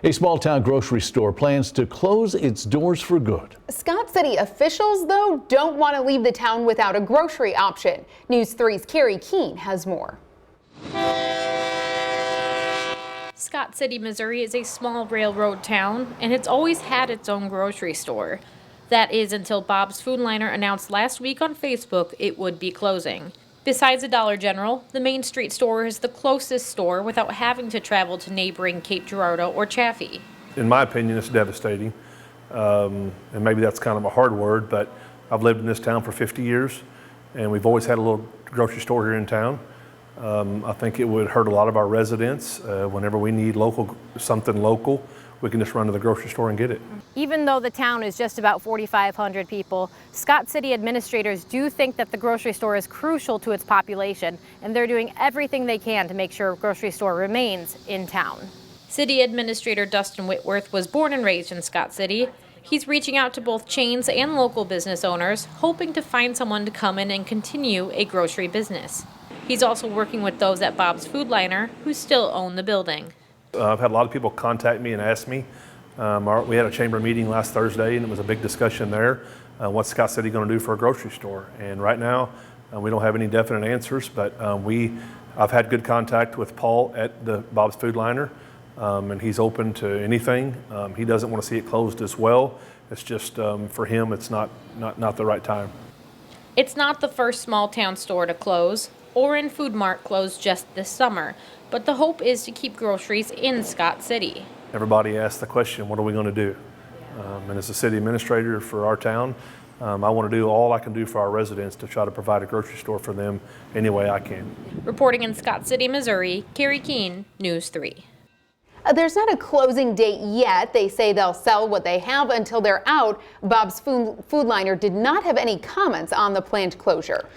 A small-town grocery store plans to close its doors for good. Scott City officials, though, don't want to leave the town without a grocery option. News 3's Carrie Keene has more. Scott City, Missouri is a small railroad town, and it's always had its own grocery store. That is until Bob's Foodliner announced last week on Facebook it would be closing. Besides a Dollar General, the Main Street store is the closest store without having to travel to neighboring Cape Girardeau or Chaffee. In my opinion, it's devastating. And maybe that's kind of a hard word, but I've lived in this town for 50 years, and we've always had a little grocery store here in town. I think it would hurt a lot of our residents. Whenever we need something local, we can just run to the grocery store and get it. Even though the town is just about 4,500 people, Scott City administrators do think that the grocery store is crucial to its population, and they're doing everything they can to make sure a grocery store remains in town. City Administrator Dustin Whitworth was born and raised in Scott City. He's reaching out to both chains and local business owners, hoping to find someone to come in and continue a grocery business. He's also working with those at Bob's Foodliner who still own the building. I've had a lot of people contact me and ask me. We had a chamber meeting last Thursday, and it was a big discussion there. What's Scott City going to do for a grocery store? And right now, we don't have any definite answers, but I've had good contact with Paul at the Bob's Foodliner, and he's open to anything. He doesn't want to see it closed as well. It's just for him, it's not the right time. It's not the first small town store to close. Oren Food Mart closed just this summer, but the hope is to keep groceries in Scott City. Everybody asks the question, what are we going to do? And as a city administrator for our town, I want to do all I can do for our residents to try to provide a grocery store for them any way I can. Reporting in Scott City, Missouri, Carrie Keene, News 3. There's not a closing date yet. They say they'll sell what they have until they're out. Bob's Foodliner did not have any comments on the planned closure.